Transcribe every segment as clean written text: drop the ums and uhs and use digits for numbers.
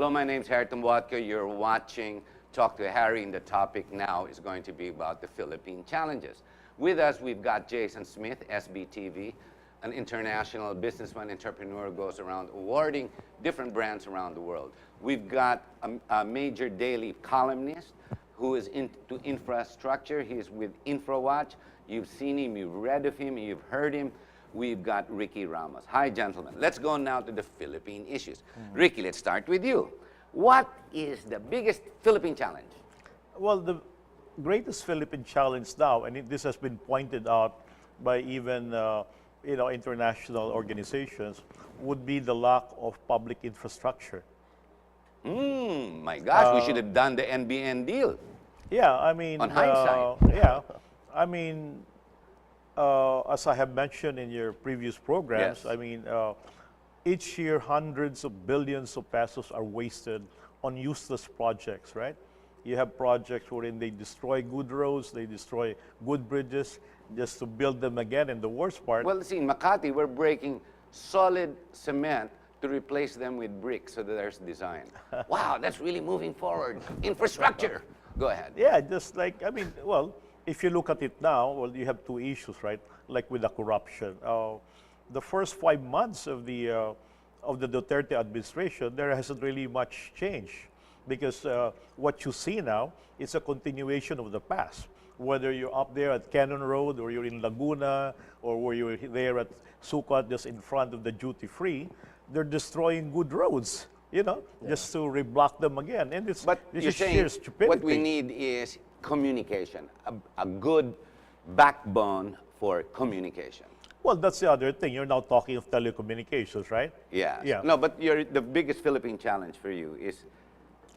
Hello, my name's Harry Tumbuatco. You're watching Talk to Harry, and the topic now is going to be about the Philippine Challenges. With us, we've got Jason Smith, SBTV, an international businessman, entrepreneur who goes around awarding different brands around the world. We've got a major daily columnist who is into infrastructure. He's with InfraWatch. You've seen him, you've read of him, you've heard him. We've got Ricky Ramos. Hi, gentlemen. Let's go now to the Philippine issues. Ricky, let's start with you. What is the biggest Philippine challenge? Well, the greatest Philippine challenge now, and this has been pointed out by even international organizations, would be the lack of public infrastructure. My gosh, we should have done the NBN deal. Yeah, I mean, on hindsight. I mean, as I have mentioned in your previous programs, Yes. I mean, each year hundreds of billions of pesos are wasted on useless projects, right? You have projects wherein they destroy good roads, they destroy good bridges just to build them again. And the worst part... Well, see, in Makati, we're breaking solid cement to replace them with bricks so that there's design. Wow, that's really moving forward. Infrastructure. Go ahead. Yeah, just like, I mean, well, if you look at it now, well, you have two issues, right? Like with the corruption. The first 5 months of the Duterte administration, there hasn't really much changed because what you see now is a continuation of the past. Whether you're up there at Cannon Road or you're in Laguna or where you're there at Sucat just in front of the duty-free, they're destroying good roads, just to reblock them again. And this You're is saying sheer stupidity. what we need is communication, a good backbone for communication. Well, that's the other thing. You're now talking of telecommunications, right? Yeah. Yeah. No, but the biggest Philippine challenge for you is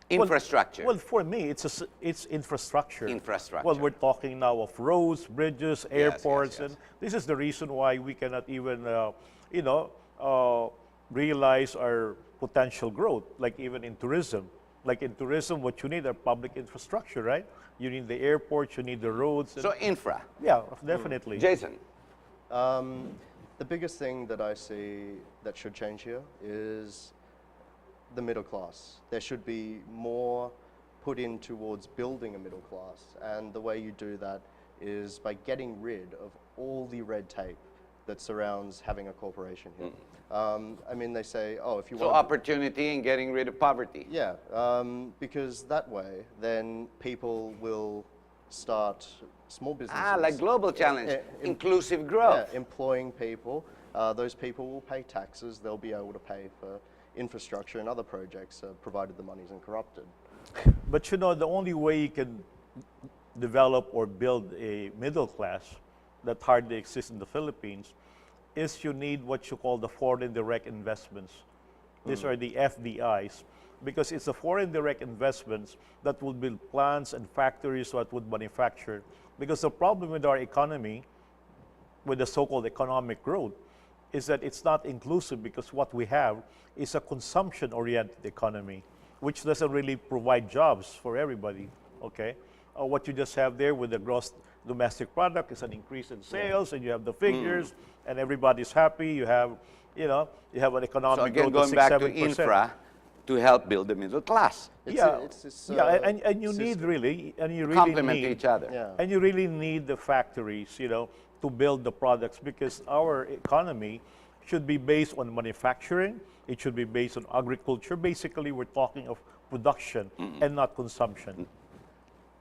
infrastructure. Well, for me, it's infrastructure. Infrastructure. Well, we're talking now of roads, bridges, airports, yes. and this is the reason why we cannot even, realize our potential growth, like even in tourism. Like in tourism, what you need are public infrastructure, right? You need the airports, you need the roads. So infra. Yeah, definitely. Jason. The biggest thing that I see that should change here is the middle class. There should be more put in towards building a middle class, and the way you do that is by getting rid of all the red tape that surrounds having a corporation here. I mean, they say, oh, if you So want... opportunity and getting rid of poverty. Yeah, because that way, then people will start small businesses. Like global challenge, inclusive growth. Yeah, employing people. Those people will pay taxes. They'll be able to pay for infrastructure and other projects, provided the money isn't corrupted. But the only way you can develop or build a middle class that hardly exists in the Philippines is you need what you call the foreign direct investments. These are the FDIs, because it's the foreign direct investments that will build plants and factories that would manufacture. Because the problem with our economy, with the so-called economic growth, is that it's not inclusive, because what we have is a consumption-oriented economy, which doesn't really provide jobs for everybody, okay? What you just have there with the gross domestic product is an increase in sales, and you have the figures, and everybody's happy. You have, you have an economic So again, growth going of 6-7%. back to infra to help build the middle class. And you need really, and you really Complement need each other. Yeah. and you really need the factories, to build the products, because our economy should be based on manufacturing. It should be based on agriculture. Basically, we're talking of production and not consumption.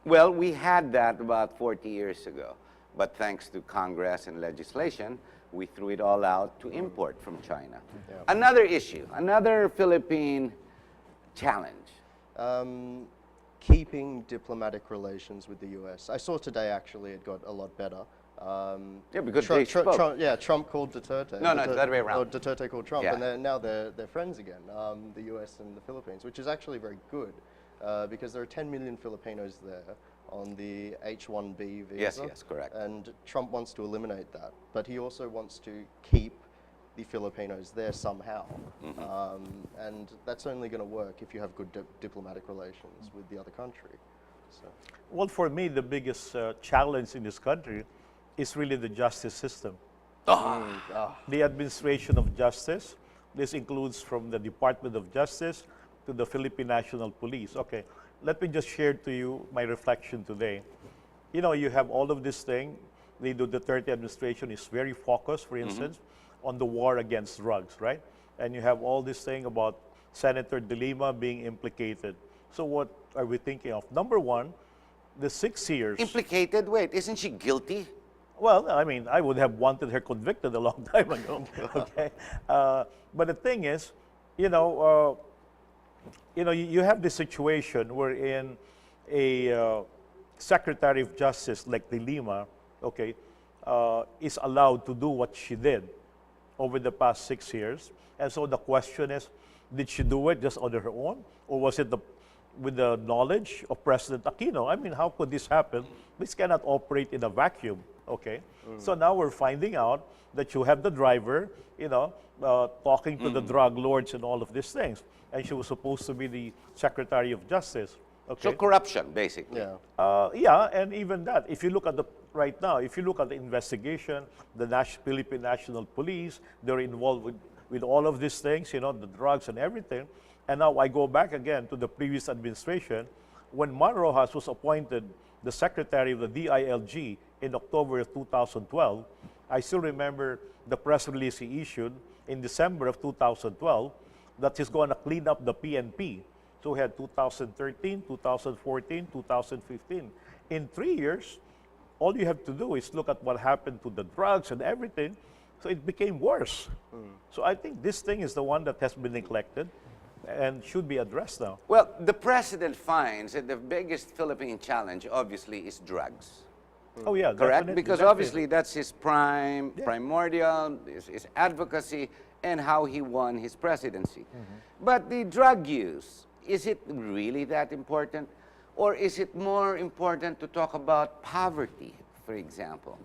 Well, we had that about 40 years ago, but thanks to Congress and legislation, we threw it all out to import from China. Yeah. Another issue, another Philippine challenge. Keeping diplomatic relations with the US. I saw today, actually, it got a lot better. Yeah, because they spoke. Trump called Duterte. No, it's the other way around. Or Duterte called Trump, Yeah. and now they're friends again, the US and the Philippines, which is actually very good, because there are 10 million Filipinos there on the H-1B visa. Yes, correct. And Trump wants to eliminate that, but he also wants to keep the Filipinos there somehow. And that's only going to work if you have good diplomatic relations with the other country. So. Well, for me, the biggest challenge in this country is really the justice system. The administration of justice. This includes from the Department of Justice, to the Philippine National Police. Okay, let me just share to you my reflection today. You know, you have all of this thing. The Duterte administration is very focused, for instance, on the war against drugs, right? And you have all this thing about Senator De Lima being implicated. So what are we thinking of? Number one, the 6 years. Implicated? Wait, isn't she guilty? Well, I mean, I would have wanted her convicted a long time ago. Okay, but the thing is, you have this situation wherein a Secretary of Justice like De Lima, okay, is allowed to do what she did over the past 6 years, and so the question is, did she do it just on her own, or was it with the knowledge of President Aquino? I mean, how could this happen? This cannot operate in a vacuum. Okay, so now we're finding out that you have the driver, talking to the drug lords and all of these things, and she was supposed to be the Secretary of Justice. Okay. So corruption, basically. Yeah. Yeah, and even that. If you look at right now, if you look at the investigation, the Philippine National Police, they're involved with all of these things, the drugs and everything. And now I go back again to the previous administration, when Mar Rojas was appointed the Secretary of the DILG in October of 2012. I still remember the press release he issued in December of 2012 that he's going to clean up the PNP. So we had 2013, 2014, 2015. In 3 years, all you have to do is look at what happened to the drugs and everything. So it became worse. So I think this thing is the one that has been neglected and should be addressed now. Well, the president finds that the biggest Philippine challenge, obviously, is drugs. Oh yeah, Correct? definitely, Because definitely. obviously that's his primordial, his advocacy, and how he won his presidency. But the drug use, is it really that important? Or is it more important to talk about poverty, for example?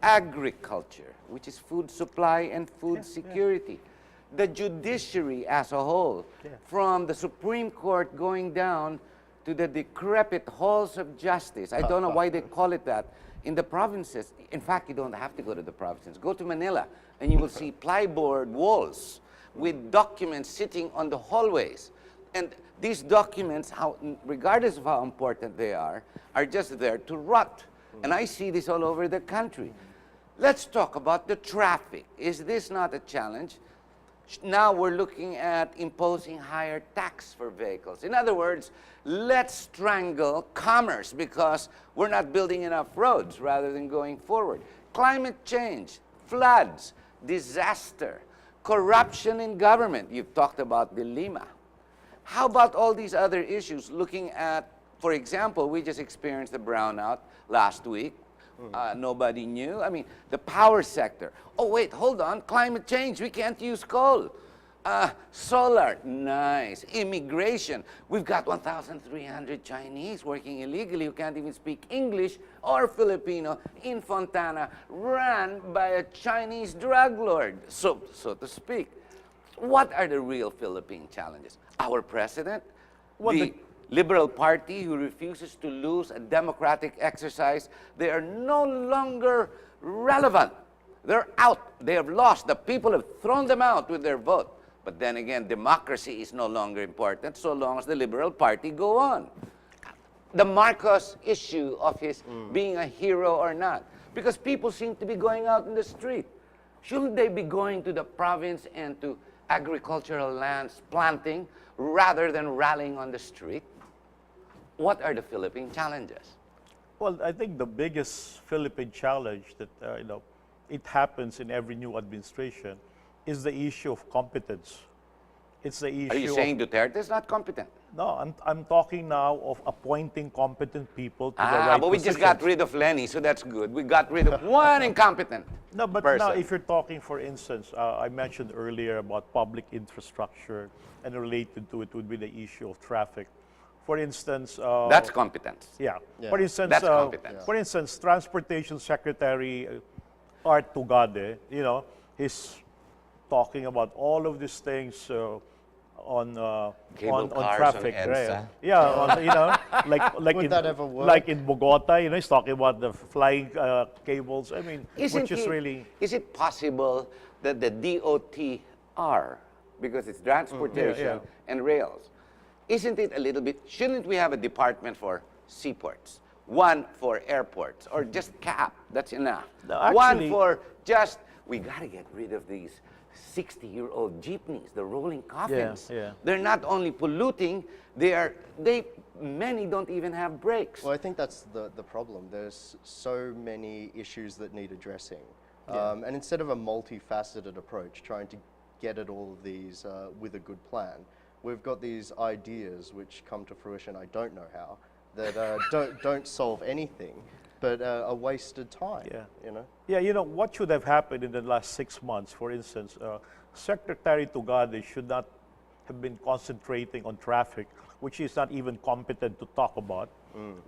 Agriculture, which is food supply and food security. The judiciary as a whole, from the Supreme Court going down to the decrepit halls of justice. I don't know why they call it that. In the provinces, in fact, you don't have to go to the provinces. Go to Manila, and you will see plyboard walls with documents sitting on the hallways. And these documents, regardless of how important they are just there to rot. And I see this all over the country. Let's talk about the traffic. Is this not a challenge? Now we're looking at imposing higher tax for vehicles. In other words, let's strangle commerce because we're not building enough roads rather than going forward. Climate change, floods, disaster, corruption in government. You've talked about De Lima. How about all these other issues? Looking at, for example, we just experienced the brownout last week. Nobody knew. I mean, the power sector. Oh, wait, hold on. Climate change. We can't use coal. Solar. Nice. Immigration. We've got 1,300 Chinese working illegally who can't even speak English or Filipino in Fontana, run by a Chinese drug lord, so to speak. What are the real Philippine challenges? Our president? The Liberal Party who refuses to lose a democratic exercise, they are no longer relevant. They're out. They have lost. The people have thrown them out with their vote. But then again, democracy is no longer important so long as the Liberal Party go on. The Marcos issue of his being a hero or not. Because people seem to be going out in the street. Shouldn't they be going to the province and to agricultural lands planting rather than rallying on the street? What are the Philippine challenges? Well, I think the biggest Philippine challenge that it happens in every new administration is the issue of competence. It's the issue. Are you saying Duterte is not competent? No, I'm talking now of appointing competent people to the right but we just got rid of Lenny, so that's good. We got rid of one incompetent No, but person. now if you're talking, for instance, I mentioned earlier about public infrastructure, and related to it would be the issue of traffic. For instance, that's competence. Yeah. Yeah. For instance, That's competence. For instance, Transportation Secretary Art Tugade, he's talking about all of these things on Cable cars traffic, on right? EDSA. Yeah, like Would in that ever work? like in Bogota, he's talking about the flying cables. I mean, Is it possible that the DOTR, because it's transportation yeah. and rails, isn't it a little bit, shouldn't we have a department for seaports? One for airports, or just cap, that's enough. No, One actually- for just, we gotta get rid of these 60-year-old jeepneys, the rolling coffins. yeah. They're not only polluting, many don't even have brakes. Well, I think that's the problem. There's so many issues that need addressing. And instead of a multifaceted approach, trying to get at all of these with a good plan, we've got these ideas which come to fruition, I don't know how, that don't solve anything, but a wasted time, Yeah. you know? Yeah, you know, what should have happened in the last 6 months, for instance, Secretary Tugade should not have been concentrating on traffic, which he's not even competent to talk about.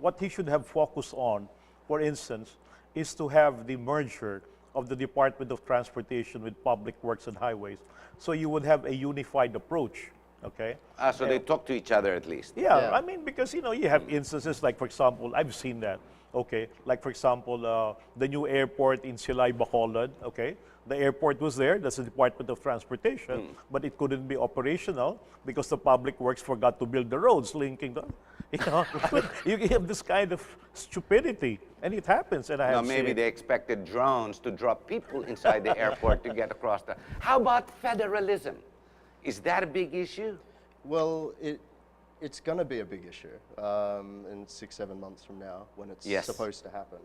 What he should have focused on, for instance, is to have the merger of the Department of Transportation with Public Works and Highways. So you would have a unified approach, okay? So they talk to each other at least. Yeah, Yeah. I mean, because, you know, you have instances like, for example, I've seen that, okay? Like, for example, the new airport in Silay, Bacolod, okay? The airport was there, that's the Department of Transportation, but it couldn't be operational because the Public Works forgot to build the roads linking the, you know, you have this kind of stupidity, and it happens, and I No, have maybe seen they expected drones to drop people inside the airport to get across the. How about federalism? Is that a big issue? Well, it's going to be a big issue in 6-7 months from now when it's Yes. supposed to happen.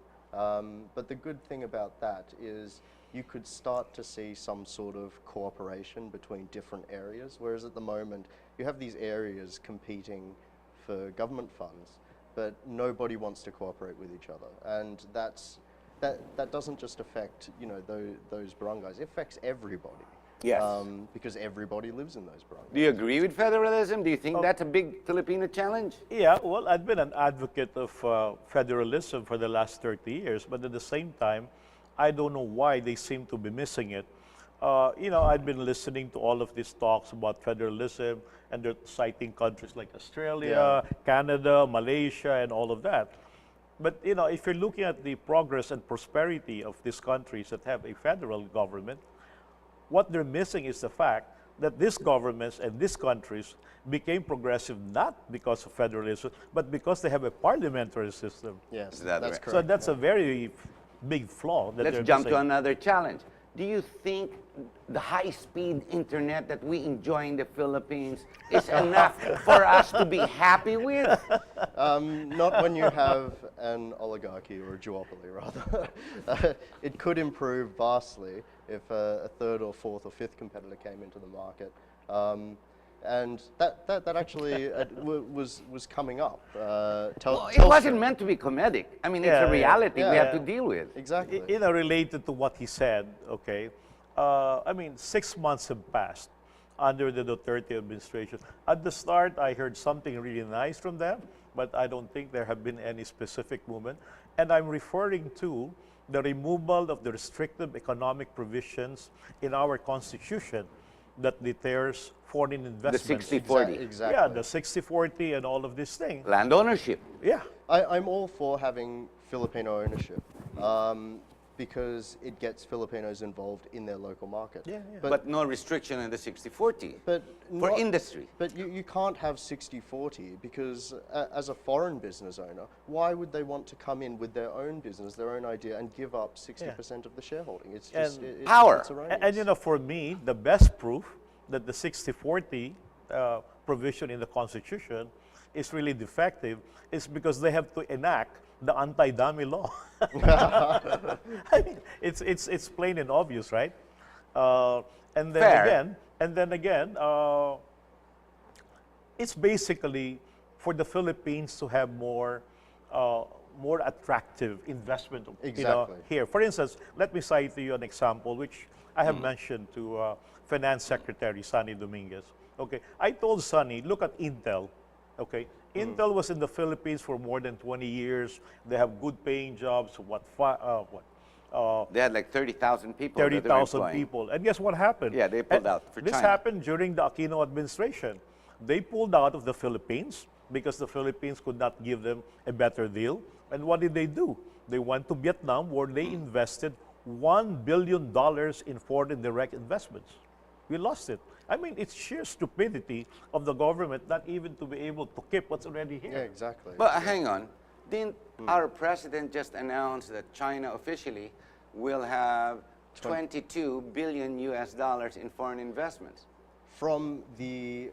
But the good thing about that is you could start to see some sort of cooperation between different areas, whereas at the moment you have these areas competing for government funds, but nobody wants to cooperate with each other, and that doesn't just affect, you know, those barangays. It affects everybody. Yes. Because everybody lives in those barangays. Do you agree with federalism? Do you think that's a big Filipino challenge? Yeah, well, I've been an advocate of federalism for the last 30 years, but at the same time, I don't know why they seem to be missing it. You know, I've been listening to all of these talks about federalism, and they're citing countries like Australia, Canada, Malaysia, and all of that. But, you know, if you're looking at the progress and prosperity of these countries that have a federal government, what they're missing is the fact that these governments and these countries became progressive not because of federalism, but because they have a parliamentary system. Yes, Is that that's right? correct. So that's a very big flaw. That Let's they're jump to missing. another challenge. Do you think the high-speed internet that we enjoy in the Philippines is enough for us to be happy with? Not when you have an oligarchy or a duopoly, rather. It could improve vastly if a third or fourth or fifth competitor came into the market. And that actually was coming up. Well, it wasn't meant to be comedic. I mean, it's Yeah, a reality we have yeah. to deal with. Exactly. You know, related to what he said, okay, I mean, 6 months have passed under the Duterte administration. At the start, I heard something really nice from them, but I don't think there have been any specific movement. And I'm referring to the removal of the restrictive economic provisions in our Constitution that deters foreign The investments. 60-40. Exactly. Yeah, the 60-40 and all of these things. Land ownership. Yeah. I'm all for having Filipino ownership because it gets Filipinos involved in their local market. Yeah, yeah. But no restriction in the 60-40 But for not- industry. But you can't have 60-40 because as a foreign business owner, why would they want to come in with their own business, their own idea, and give up 60% of the shareholding? It's just And Power. It's And you know, for me, the best proof that the 60-40 provision in the Constitution is really defective is because they have to enact the anti-dummy law. I mean, it's plain and obvious, right? And then Fair. again, it's basically for the Philippines to have more attractive investment, you know, Exactly. here. For instance, let me cite to you an example which I have mentioned to Finance Secretary Sonny Dominguez. Okay, I told Sonny, look at Intel. Okay, Intel was in the Philippines for more than 20 years. They have good paying jobs. They had like 30,000 people. that they were 30,000 employing. people. And guess what happened? Yeah, they pulled out for This China. happened during the Aquino administration. They pulled out of the Philippines because the Philippines could not give them a better deal. And what did they do? They went to Vietnam where they invested $1 billion in foreign direct investments. We lost it. I mean, it's sheer stupidity of the government not even to be able to keep what's already here. Yeah, exactly. But hang on, didn't our president just announce that China officially will have 22 billion US dollars in foreign investments? From the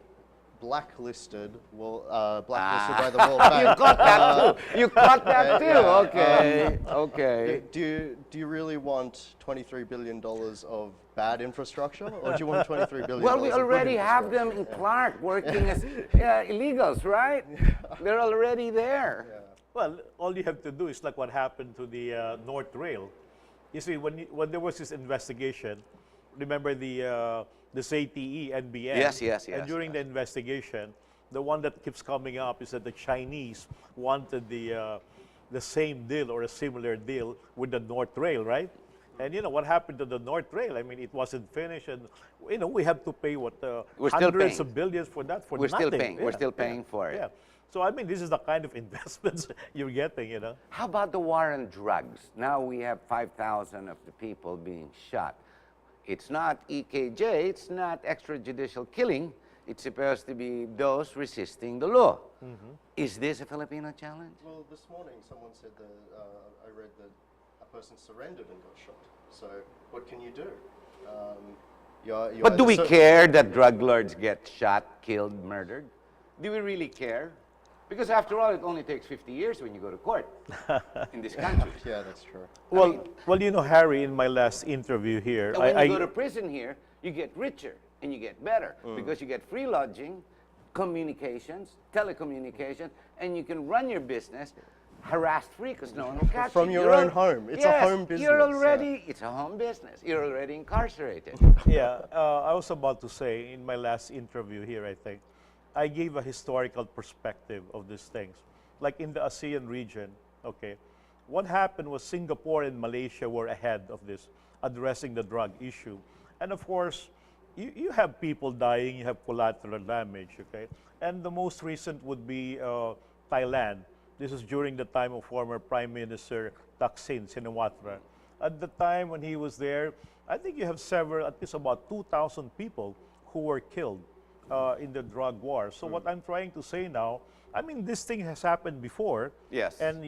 blacklisted by the World Bank. You got that too. You got that too. yeah, Okay. Okay. Do you really want $23 billion of bad infrastructure, or do you want $23 billion? Well, we of good already have them in infrastructure? Clark working as illegals, right? They're already there. Well, all you have to do is like what happened to the North Rail. You see, when there was this investigation, remember the ZTE, NBN? Yes. And during the investigation, the one that keeps coming up is that the Chinese wanted the same deal or a similar deal with the North Rail, right? And you know what happened to the North Rail? I mean, it wasn't finished, and you know we have to pay what We're still hundreds paying. of billions for that for We're nothing. still paying. We're Yeah, still paying for it. Yeah. So I mean, this is the kind of investments you're getting, you know. How about the war on drugs? Now we have 5,000 of the people being shot. It's not EKJ, it's not extrajudicial killing. It's supposed to be those resisting the law. Is this a Filipino challenge? Well, this morning someone said that I read that a person surrendered and got shot. So what can you do? But do we care that drug lords get shot, killed, murdered? Do we really care? Because after all, it only takes 50 years when you go to court in this country. Yeah, that's true. Well, you know, Harry, in my last interview here, And when you go to prison here, you get richer and you get better because you get free lodging, communications, telecommunications, and you can run your business harassed-free because no one will catch From you. your own home. It's a home business. You're already, it's a home business. You're already incarcerated. yeah, I was about to say in my last interview here, I think, I gave a historical perspective of these things. Like in the ASEAN region, okay, what happened was Singapore and Malaysia were ahead of this, addressing the drug issue. And of course, you have people dying, you have collateral damage, okay? And the most recent would be Thailand. This is during the time of former Prime Minister Thaksin Shinawatra. At the time when he was there, I think you have at least about 2,000 people who were killed in the drug war. So what I'm trying to say now, I mean, this thing has happened before. Yes. And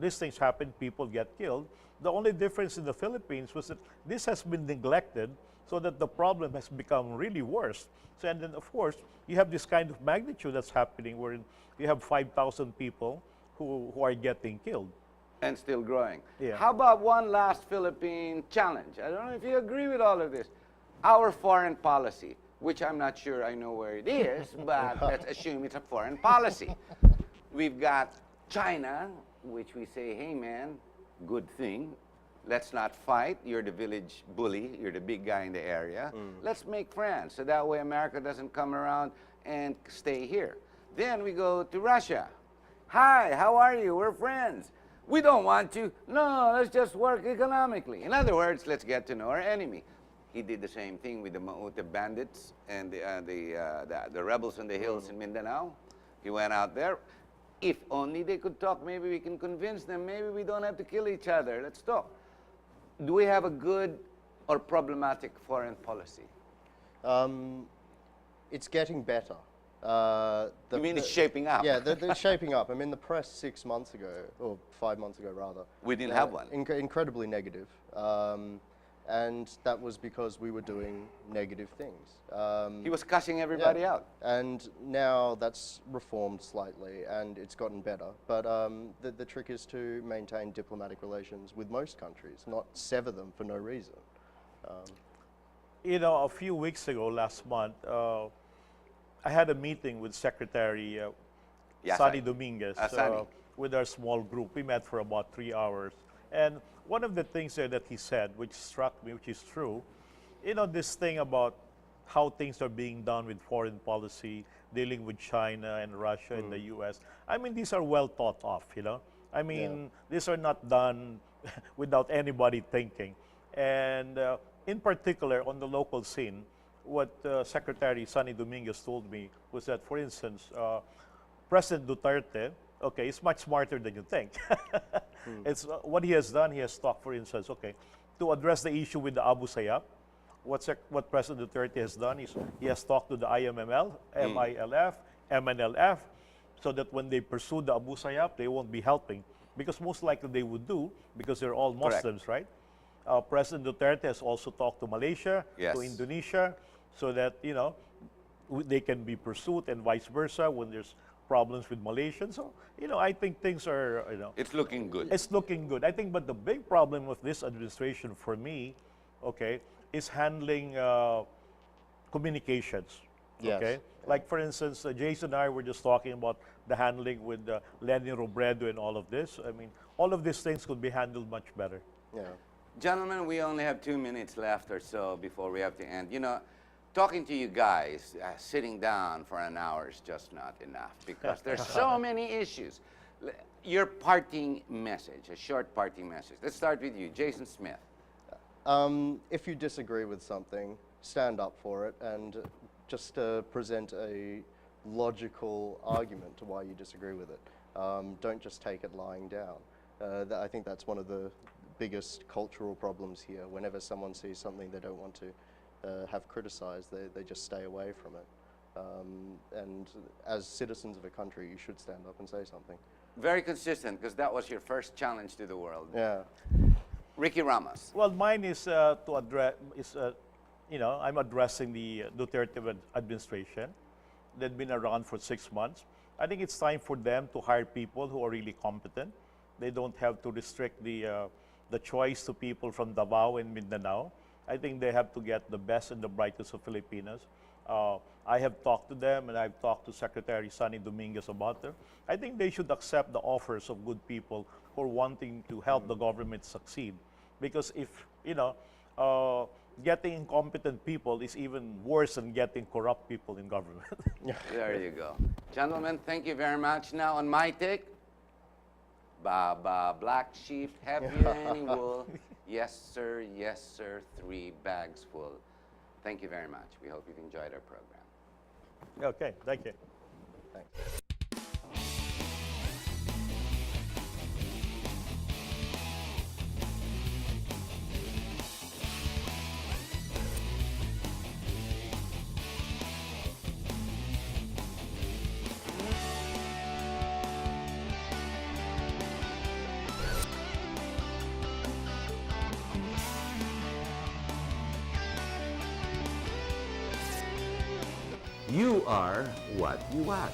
these things happen, people get killed. The only difference in the Philippines was that this has been neglected so that the problem has become really worse. So, and then, of course, you have this kind of magnitude that's happening where you have 5,000 people who are getting killed. And still growing. Yeah. How about one last Philippine challenge? I don't know if you agree with all of this. Our foreign policy, which I'm not sure I know where it is, but let's assume it's a foreign policy. We've got China, which we say, hey man, good thing. Let's not fight. You're the village bully. You're the big guy in the area. Let's make friends. So that way America doesn't come around and stay here. Then we go to Russia. Hi, how are you? We're friends. We don't want to. No, let's just work economically. In other words, let's get to know our enemy. He did the same thing with the bandits and the rebels on the hills in Mindanao. He went out there. If only they could talk, maybe we can convince them. Maybe we don't have to kill each other. Let's talk. Do we have a good or problematic foreign policy? It's getting better. You mean it's shaping up? Yeah, they're shaping up. I mean, the press 6 months ago, or 5 months ago rather. We didn't have one. Incredibly negative. And that was because we were doing negative things. He was cussing everybody out. And now that's reformed slightly and it's gotten better. But the trick is to maintain diplomatic relations with most countries, not sever them for no reason. You know, a few weeks ago, last month, I had a meeting with Secretary Sonny Dominguez with our small group. We met for about 3 hours. And one of the things there that he said, which struck me, which is true, you know, this thing about how things are being done with foreign policy, dealing with China and Russia and the US. I mean, these are well thought of, you know. I mean, these are not done without anybody thinking. And in particular, on the local scene, what Secretary Sonny Dominguez told me was that, for instance, President Duterte, okay, is much smarter than you think. It's what he has done. He has talked, for instance, okay, to address the issue with the Abu Sayyaf. what President Duterte has done is he has talked to the IMML, MILF, MNLF, so that when they pursue the Abu Sayyaf, they won't be helping. Because most likely they would do, because they're all Correct. Muslims, right? President Duterte has also talked to Malaysia, Yes. to Indonesia, so that, they can be pursued and vice versa when there's problems with Malaysians. So, I think things are, It's looking good. it's looking good. I think, but the big problem with this administration for me, okay, is handling communications. Yes. Okay, like for instance, Jason and I were just talking about the handling with Lenny Robredo and all of this. I mean, all of these things could be handled much better. Yeah. Gentlemen, we only have 2 minutes left or so before we have to end. Talking to you guys, sitting down for an hour is just not enough because there's so many issues. Your parting message, a short parting message. Let's start with you, Jason Smith. If you disagree with something, stand up for it and just present a logical argument to why you disagree with it. Don't just take it lying down. I think that's one of the biggest cultural problems here. Whenever someone sees something they don't want to have criticized, they just stay away from it. And as citizens of a country, you should stand up and say something. Very consistent because that was your first challenge to the world. Yeah. Ricky Ramos. Well, mine is to address, I'm addressing the Duterte administration. They've been around for 6 months. I think it's time for them to hire people who are really competent. They don't have to restrict the choice to people from Davao and Mindanao. I think they have to get the best and the brightest of Filipinos. I have talked to them, and I've talked to Secretary Sonny Dominguez about them. I think they should accept the offers of good people who are wanting to help the government succeed. Because if, getting incompetent people is even worse than getting corrupt people in government. There you go. Gentlemen, thank you very much. Now on my take, Baba, black sheep, have you any wool? Yes, sir, 3 bags full. Thank you very much. We hope you've enjoyed our program. Okay, thank you. Thanks. You are what you watch.